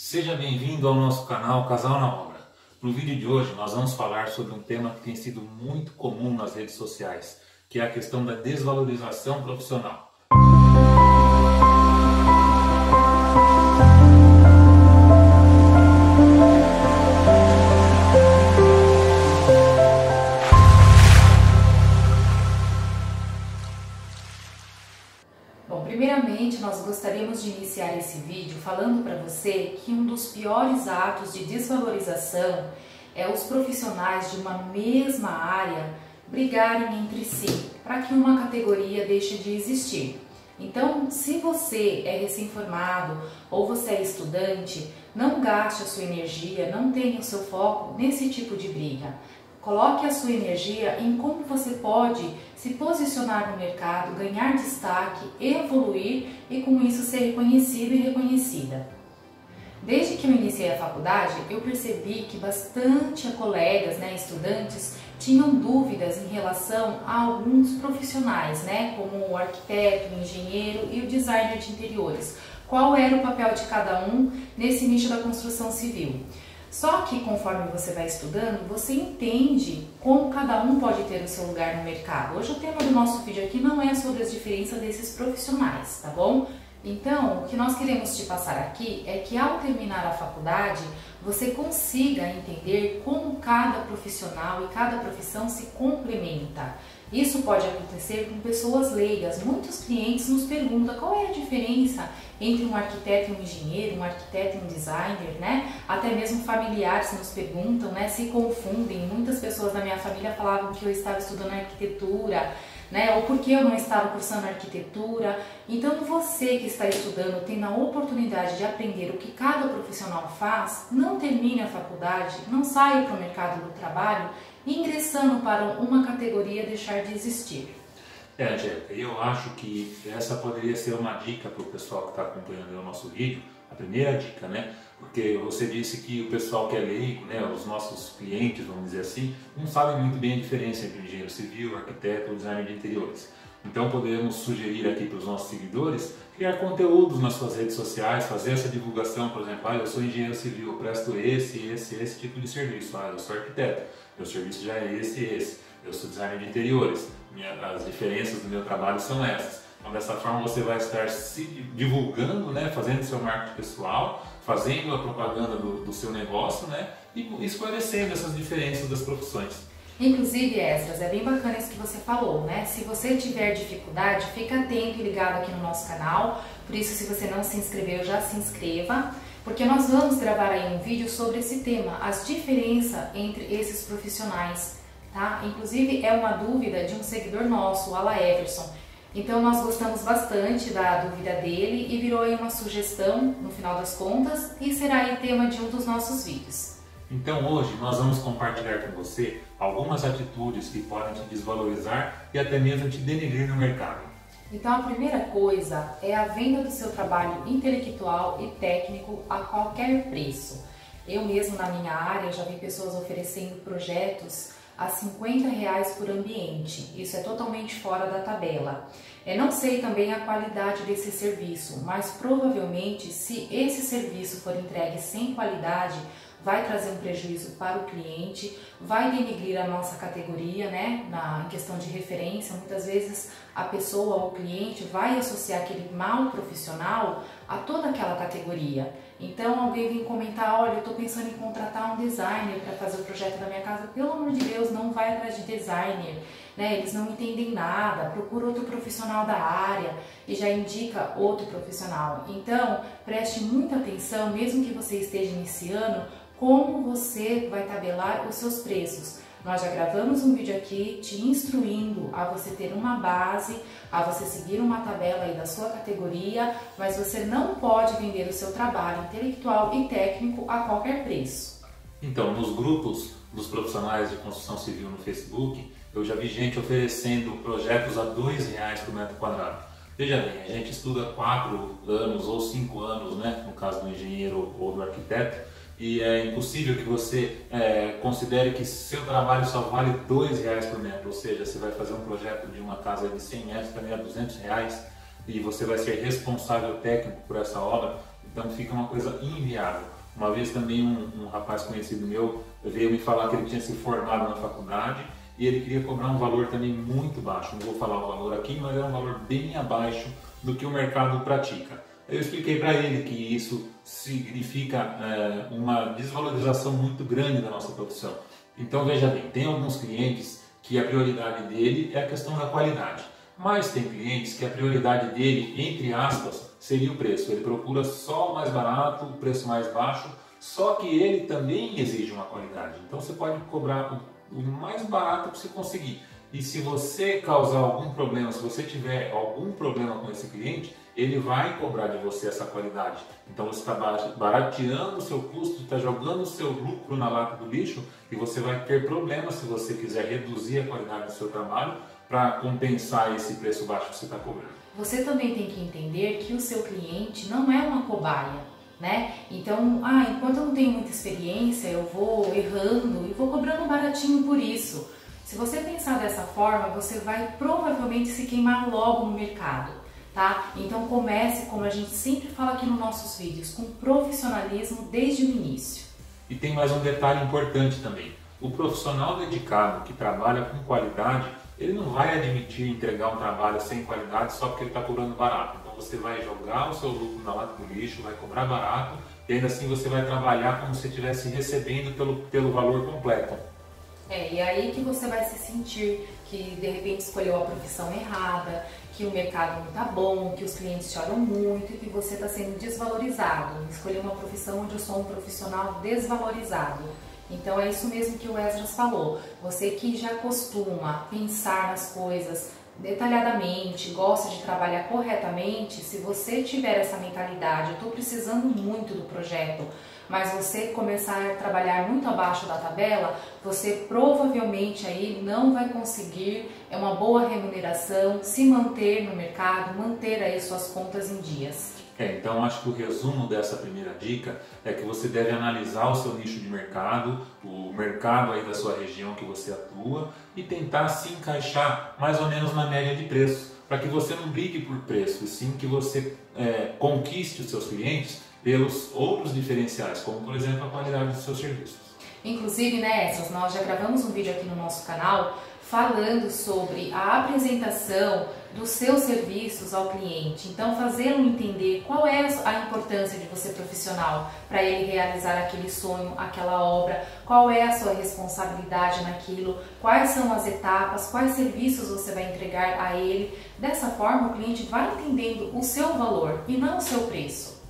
Seja bem-vindo ao nosso canal Casal na Obra. No vídeo de hoje nós vamos falar sobre um tema que tem sido muito comum nas redes sociais, que é a questão da desvalorização profissional. Bom, primeiramente nós gostaríamos de iniciar esse vídeo falando para você que um dos piores atos de desvalorização é os profissionais de uma mesma área brigarem entre si para que uma categoria deixe de existir. Então, se você é recém-formado ou você é estudante, não gaste a sua energia, não tenha o seu foco nesse tipo de briga. Coloque a sua energia em como você pode se posicionar no mercado, ganhar destaque, evoluir e com isso ser reconhecido e reconhecida. Desde que eu iniciei a faculdade, eu percebi que bastante colegas, estudantes, tinham dúvidas em relação a alguns profissionais, como o arquiteto, o engenheiro e o designer de interiores. Qual era o papel de cada um nesse nicho da construção civil? Só que conforme você vai estudando, você entende como cada um pode ter o seu lugar no mercado. Hoje o tema do nosso vídeo aqui não é sobre as diferenças desses profissionais, tá bom? Então, o que nós queremos te passar aqui é que ao terminar a faculdade, você consiga entender como cada profissional e cada profissão se complementa. Isso pode acontecer com pessoas leigas. Muitos clientes nos perguntam qual é a diferença entre um arquiteto e um engenheiro, um arquiteto e um designer, Até mesmo familiares nos perguntam, se confundem. Muitas pessoas da minha família falavam que eu estava estudando arquitetura, ou porque eu não estava cursando arquitetura. Então você que está estudando, tendo a oportunidade de aprender o que cada profissional faz, não termine a faculdade, não saia para o mercado do trabalho ingressando para uma categoria deixar de existir. Angélica, eu acho que essa poderia ser uma dica para o pessoal que está acompanhando o nosso vídeo, a primeira dica, Porque você disse que o pessoal que é leigo, os nossos clientes, vamos dizer assim, não sabem muito bem a diferença entre engenheiro civil, arquiteto ou designer de interiores. Então podemos sugerir aqui para os nossos seguidores criar conteúdos nas suas redes sociais, fazer essa divulgação, por exemplo, eu sou engenheiro civil, eu presto esse tipo de serviço, eu sou arquiteto, meu serviço já é esse, eu sou designer de interiores, as diferenças do meu trabalho são essas. Então dessa forma você vai estar se divulgando, fazendo seu marketing pessoal, fazendo a propaganda do seu negócio, e esclarecendo essas diferenças das profissões. Inclusive, Esdras, é bem bacana isso que você falou, Se você tiver dificuldade, fica atento e ligado aqui no nosso canal. Por isso, se você não se inscreveu, já se inscreva, porque nós vamos gravar aí um vídeo sobre esse tema, as diferenças entre esses profissionais, tá? Inclusive, é uma dúvida de um seguidor nosso, o Ala Everson. Então, nós gostamos bastante da dúvida dele e virou aí uma sugestão, no final das contas, e será aí tema de um dos nossos vídeos. Então hoje nós vamos compartilhar com você algumas atitudes que podem te desvalorizar e até mesmo te denegrir no mercado. Então a primeira coisa é a venda do seu trabalho intelectual e técnico a qualquer preço. Eu mesmo na minha área já vi pessoas oferecendo projetos a R$50 por ambiente. Isso é totalmente fora da tabela. Eu não sei também a qualidade desse serviço, mas provavelmente se esse serviço for entregue sem qualidade, vai trazer um prejuízo para o cliente, vai denegrir a nossa categoria, em questão de referência. Muitas vezes a pessoa ou o cliente vai associar aquele mau profissional a toda aquela categoria. Então alguém vem comentar, olha, eu estou pensando em contratar um designer para fazer o projeto da minha casa. Pelo amor de Deus, não vai atrás de designer, eles não entendem nada, procura outro profissional da área e já indica outro profissional. Então preste muita atenção, mesmo que você esteja iniciando, como você vai tabelar os seus preços. Nós já gravamos um vídeo aqui te instruindo a você ter uma base, a você seguir uma tabela aí da sua categoria, mas você não pode vender o seu trabalho intelectual e técnico a qualquer preço. Então, nos grupos dos profissionais de construção civil no Facebook, eu já vi gente oferecendo projetos a R$2 por metro quadrado. Veja bem, a gente estuda 4 anos ou 5 anos, no caso do engenheiro ou do arquiteto, e é impossível que você considere que seu trabalho só vale R$2 por metro, ou seja, você vai fazer um projeto de uma casa de 100 metros para ganhar R$200 e você vai ser responsável técnico por essa obra. Então fica uma coisa inviável. Uma vez também um rapaz conhecido meu veio me falar que ele tinha se formado na faculdade e ele queria cobrar um valor também muito baixo. Não vou falar o valor aqui, mas é um valor bem abaixo do que o mercado pratica. Eu expliquei para ele que isso significa uma desvalorização muito grande da nossa profissão. Então veja bem, tem alguns clientes que a prioridade dele é a questão da qualidade, mas tem clientes que a prioridade dele, entre aspas, seria o preço. Ele procura só o mais barato, o preço mais baixo, só que ele também exige uma qualidade. Então você pode cobrar o mais barato que você conseguir. E se você causar algum problema, se você tiver algum problema com esse cliente, ele vai cobrar de você essa qualidade. Então você está barateando o seu custo, está jogando o seu lucro na lata do lixo e você vai ter problemas se você quiser reduzir a qualidade do seu trabalho para compensar esse preço baixo que você está cobrando. Você também tem que entender que o seu cliente não é uma cobaia, né? Então, enquanto eu não tenho muita experiência, eu vou errando e vou cobrando baratinho por isso. Se você pensar dessa forma, você vai provavelmente se queimar logo no mercado, tá? Então comece, como a gente sempre fala aqui nos nossos vídeos, com profissionalismo desde o início. E tem mais um detalhe importante também. O profissional dedicado que trabalha com qualidade, ele não vai admitir entregar um trabalho sem qualidade só porque ele está cobrando barato. Então você vai jogar o seu lucro na lata do lixo, vai cobrar barato e ainda assim você vai trabalhar como se estivesse recebendo pelo valor completo. E aí que você vai se sentir que de repente escolheu a profissão errada, que o mercado não está bom, que os clientes choram muito e que você está sendo desvalorizado. Escolheu uma profissão onde eu sou um profissional desvalorizado. Então é isso mesmo que o Esdras falou. Você que já costuma pensar nas coisas detalhadamente, gosta de trabalhar corretamente, se você tiver essa mentalidade, eu estou precisando muito do projeto, mas você começar a trabalhar muito abaixo da tabela, você provavelmente aí não vai conseguir uma boa remuneração, se manter no mercado, manter aí suas contas em dias. Então acho que o resumo dessa primeira dica é que você deve analisar o seu nicho de mercado, o mercado aí da sua região que você atua e tentar se encaixar mais ou menos na média de preços, para que você não brigue por preço, e sim que você conquiste os seus clientes pelos outros diferenciais, como por exemplo a qualidade dos seus serviços. Inclusive, né, Esdras, nós já gravamos um vídeo aqui no nosso canal falando sobre a apresentação dos seus serviços ao cliente. Então, fazê-lo entender qual é a importância de você profissional para ele realizar aquele sonho, aquela obra, qual é a sua responsabilidade naquilo, quais são as etapas, quais serviços você vai entregar a ele. Dessa forma, o cliente vai entendendo o seu valor e não o seu preço.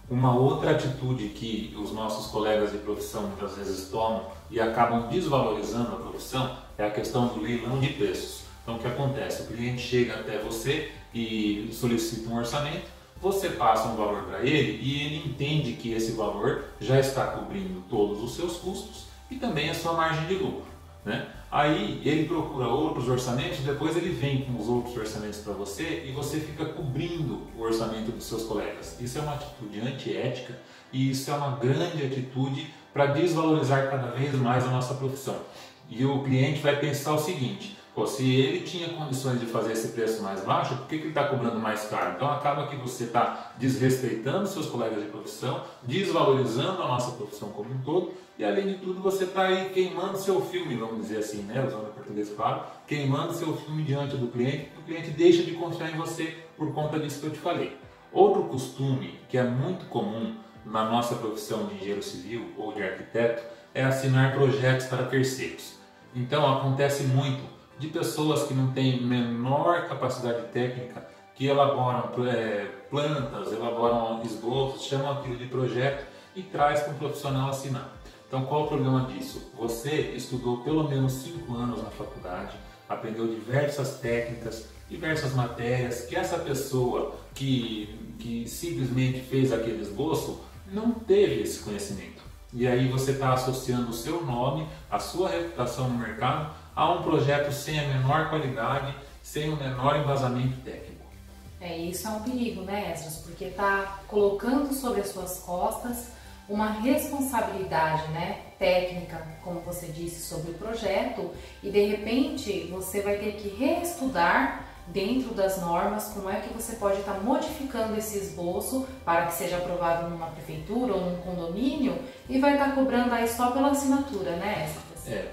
Uma outra atitude que os nossos colegas de profissão muitas vezes tomam e acabam desvalorizando a profissão é a questão do leilão de preços. Então o que acontece? O cliente chega até você e solicita um orçamento, você passa um valor para ele e ele entende que esse valor já está cobrindo todos os seus custos e também a sua margem de lucro, né? Aí ele procura outros orçamentos, depois ele vem com os outros orçamentos para você e você fica cobrindo o orçamento dos seus colegas. Isso é uma atitude antiética e isso é uma grande atitude para desvalorizar cada vez mais a nossa profissão. E o cliente vai pensar o seguinte: se ele tinha condições de fazer esse preço mais baixo, por que ele está cobrando mais caro? Então acaba que você está desrespeitando seus colegas de profissão, desvalorizando a nossa profissão como um todo e além de tudo você está aí queimando seu filme, vamos dizer assim, né? Usando o português claro, queimando seu filme diante do cliente, e o cliente deixa de confiar em você por conta disso que eu te falei. Outro costume que é muito comum na nossa profissão de engenheiro civil ou de arquiteto é assinar projetos para terceiros. Então acontece muito de pessoas que não têm menor capacidade técnica, que elaboram plantas, elaboram esboços, chamam aquilo de projeto e traz para um profissional assinar. Então qual o problema disso? Você estudou pelo menos 5 anos na faculdade, aprendeu diversas técnicas, diversas matérias, que essa pessoa que simplesmente fez aquele esboço não teve esse conhecimento. E aí você está associando o seu nome, a sua reputação no mercado, a um projeto sem a menor qualidade, sem o menor embasamento técnico. Isso é um perigo, né, Esdras? Porque está colocando sobre as suas costas uma responsabilidade, né, técnica, como você disse, sobre o projeto, e de repente você vai ter que reestudar dentro das normas, como é que você pode estar modificando esse esboço para que seja aprovado numa prefeitura ou num condomínio e vai estar cobrando aí só pela assinatura, né?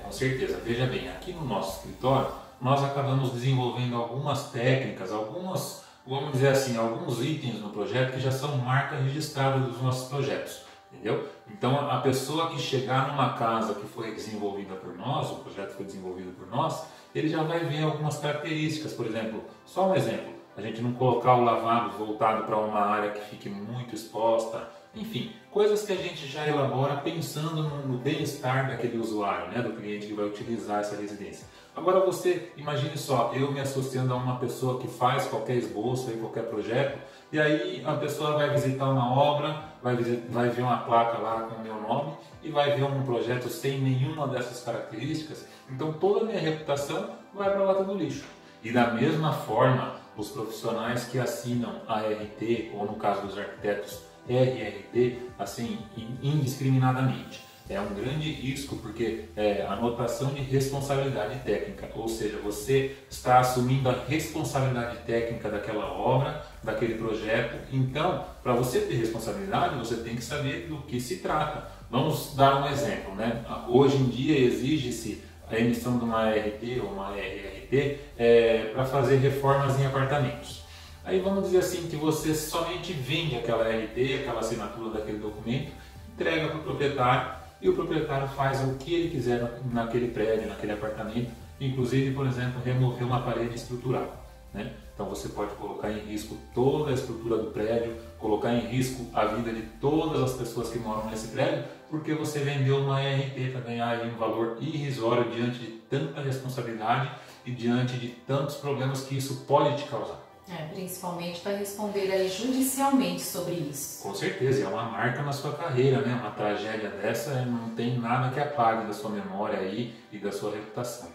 Com certeza. Veja bem, aqui no nosso escritório nós acabamos desenvolvendo algumas técnicas, vamos dizer assim, alguns itens no projeto que já são marca registrada dos nossos projetos, entendeu? Então a pessoa que chegar numa casa que foi desenvolvida por nós, o projeto foi desenvolvido por nós, ele já vai ver algumas características. Por exemplo, só um exemplo, a gente não colocar o lavabo voltado para uma área que fique muito exposta, enfim, coisas que a gente já elabora pensando no bem-estar daquele usuário, né, do cliente que vai utilizar essa residência. Agora você, imagine só, eu me associando a uma pessoa que faz qualquer esboço, qualquer projeto, e aí a pessoa vai visitar uma obra, vai ver uma placa lá com o meu nome e vai ver um projeto sem nenhuma dessas características, então toda a minha reputação vai para a lata do lixo. E da mesma forma, os profissionais que assinam a RT, ou no caso dos arquitetos, RRT, assim, indiscriminadamente. É um grande risco porque é anotação de responsabilidade técnica, ou seja, você está assumindo a responsabilidade técnica daquela obra, daquele projeto. Então, para você ter responsabilidade, você tem que saber do que se trata. Vamos dar um exemplo, né? Hoje em dia exige-se a emissão de uma RT ou uma RRT para fazer reformas em apartamentos. Aí vamos dizer assim que você somente vende aquela RT, aquela assinatura daquele documento, entrega para o proprietário e o proprietário faz o que ele quiser naquele prédio, naquele apartamento, inclusive, por exemplo, remover uma parede estrutural, né? Então você pode colocar em risco toda a estrutura do prédio, colocar em risco a vida de todas as pessoas que moram nesse prédio, porque você vendeu uma RT para ganhar aí um valor irrisório diante de tanta responsabilidade e diante de tantos problemas que isso pode te causar. Principalmente para responder aí judicialmente sobre isso. Com certeza, é uma marca na sua carreira, né? Uma tragédia dessa não tem nada que apague da sua memória aí e da sua reputação.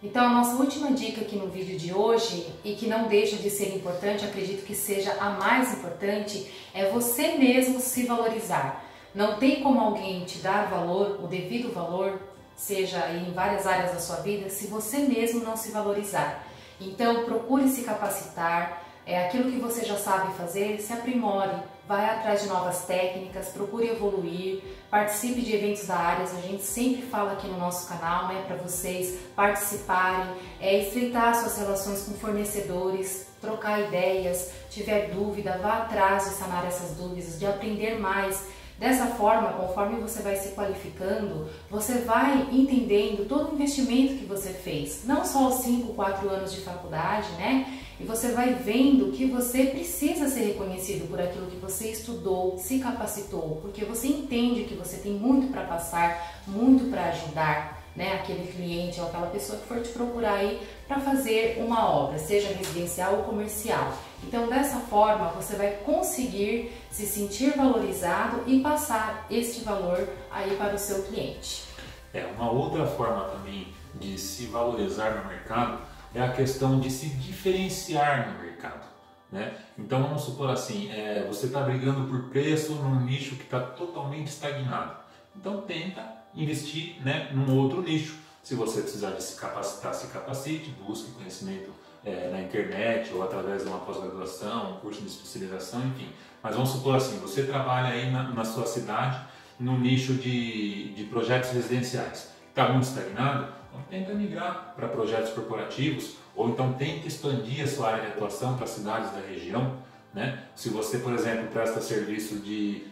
Então a nossa última dica aqui no vídeo de hoje, e que não deixa de ser importante, acredito que seja a mais importante, é você mesmo se valorizar. Não tem como alguém te dar valor, o devido valor, seja aí em várias áreas da sua vida, se você mesmo não se valorizar. Então procure se capacitar, aquilo que você já sabe fazer, se aprimore, vai atrás de novas técnicas, procure evoluir, participe de eventos da área. A gente sempre fala aqui no nosso canal, né, para vocês participarem, estreitar suas relações com fornecedores, trocar ideias, tiver dúvida, vá atrás de sanar essas dúvidas, de aprender mais. Dessa forma, conforme você vai se qualificando, você vai entendendo todo o investimento que você fez, não só os 5, 4 anos de faculdade, né? E você vai vendo que você precisa ser reconhecido por aquilo que você estudou, se capacitou, porque você entende que você tem muito para passar, muito para ajudar, né, aquele cliente ou aquela pessoa que for te procurar aí para fazer uma obra, seja residencial ou comercial. Então, dessa forma, você vai conseguir se sentir valorizado e passar este valor aí para o seu cliente. Uma outra forma também de se valorizar no mercado é a questão de se diferenciar no mercado, né? Então, vamos supor assim, você está brigando por preço num nicho que está totalmente estagnado. Então, tenta investir, né, num outro nicho. Se você precisar de se capacitar, se capacite, busque conhecimento na internet ou através de uma pós-graduação, um curso de especialização, enfim. Mas vamos supor assim, você trabalha aí na sua cidade no nicho de projetos residenciais. Está muito estagnado? Então tenta migrar para projetos corporativos ou então tenta expandir a sua área de atuação para cidades da região, né? Se você, por exemplo, presta serviço de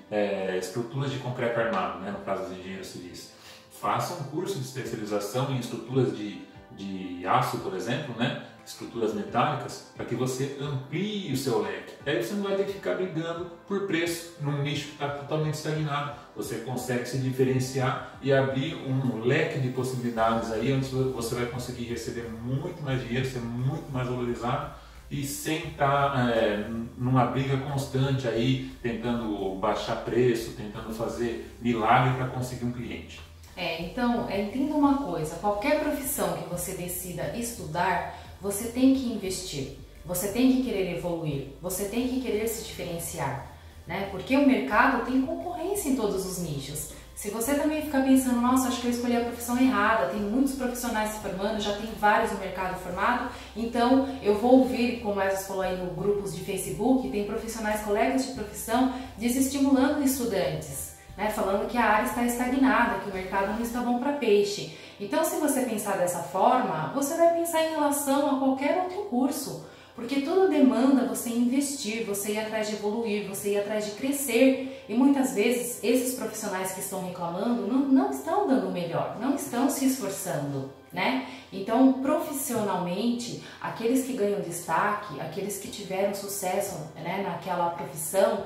estruturas de concreto armado, né, no caso dos engenheiros civis, faça um curso de especialização em estruturas de aço, por exemplo, né, estruturas metálicas, para que você amplie o seu leque. Aí você não vai ter que ficar brigando por preço num nicho que está totalmente estagnado. Você consegue se diferenciar e abrir um leque de possibilidades aí, onde você vai conseguir receber muito mais dinheiro, ser muito mais valorizado e sem estar numa briga constante aí, tentando baixar preço, tentando fazer milagre para conseguir um cliente. Então, entenda uma coisa, qualquer profissão que você decida estudar, você tem que investir, você tem que querer evoluir, você tem que querer se diferenciar, né? Porque o mercado tem concorrência em todos os nichos. Se você também ficar pensando, nossa, acho que eu escolhi a profissão errada, tem muitos profissionais se formando, já tem vários no mercado formado, então eu vou ouvir, como a Esdras falou aí no grupos de Facebook, tem profissionais, colegas de profissão, desestimulando estudantes, né, falando que a área está estagnada, que o mercado não está bom para peixe. Então, se você pensar dessa forma, você vai pensar em relação a qualquer outro curso, porque tudo demanda você investir, você ir atrás de evoluir, você ir atrás de crescer. E muitas vezes esses profissionais que estão reclamando não estão dando o melhor, não estão se esforçando, né? Então, profissionalmente, aqueles que ganham destaque, aqueles que tiveram sucesso, né, naquela profissão,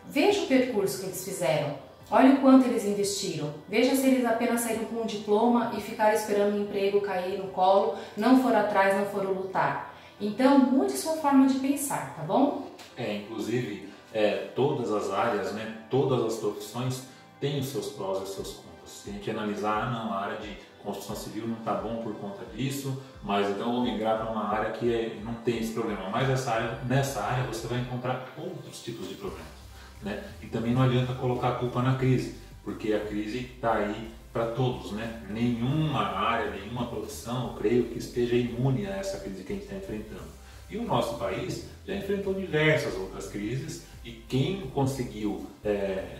veja o percurso que eles fizeram. Olha o quanto eles investiram. Veja se eles apenas saíram com um diploma e ficaram esperando o emprego cair no colo, não foram atrás, não foram lutar. Então, mude sua forma de pensar, tá bom? Inclusive, todas as áreas, né, todas as profissões têm os seus prós e os seus contras. Se a gente analisar, não, a área de construção civil não está bom por conta disso, mas então eu vou migrar para uma área que não tem esse problema. Mas nessa área você vai encontrar outros tipos de problemas, né? E também não adianta colocar a culpa na crise, porque a crise está aí para todos, né? Nenhuma área, nenhuma profissão, eu creio que esteja imune a essa crise que a gente está enfrentando. E o nosso país já enfrentou diversas outras crises e quem conseguiu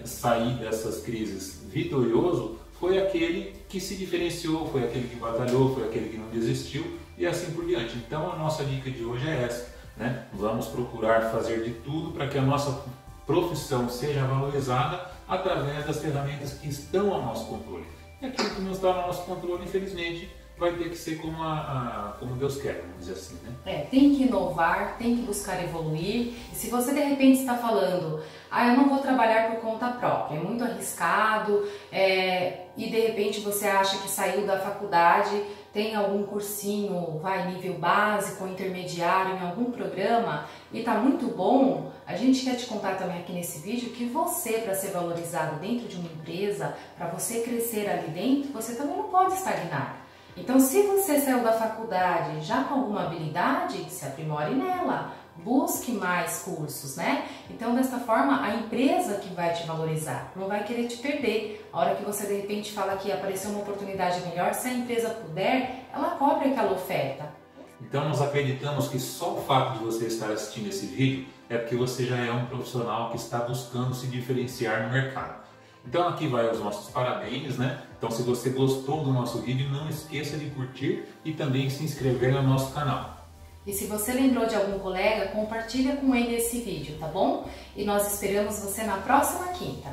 sair dessas crises vitorioso foi aquele que se diferenciou, foi aquele que batalhou, foi aquele que não desistiu e assim por diante. Então a nossa dica de hoje é essa, né? Vamos procurar fazer de tudo para que a nossa profissão seja valorizada através das ferramentas que estão ao nosso controle. E aquilo que não está ao nosso controle, infelizmente, vai ter que ser como Deus quer, vamos dizer assim, né? Tem que inovar, tem que buscar evoluir. E se você de repente está falando, eu não vou trabalhar por conta própria, é muito arriscado, e de repente você acha que saiu da faculdade, tem algum cursinho, nível básico ou intermediário em algum programa e está muito bom, a gente quer te contar também aqui nesse vídeo que você, para ser valorizado dentro de uma empresa, para você crescer ali dentro, você também não pode estagnar. Então, se você saiu da faculdade já com alguma habilidade, se aprimore nela, busque mais cursos, né? Então, desta forma, a empresa que vai te valorizar, não vai querer te perder. A hora que você, de repente, fala que apareceu uma oportunidade melhor, se a empresa puder, ela cobre aquela oferta. Então, nós acreditamos que só o fato de você estar assistindo esse vídeo é porque você já é um profissional que está buscando se diferenciar no mercado. Então aqui vai os nossos parabéns, né? Então se você gostou do nosso vídeo, não esqueça de curtir e também se inscrever no nosso canal. E se você lembrou de algum colega, compartilha com ele esse vídeo, tá bom? E nós esperamos você na próxima quinta.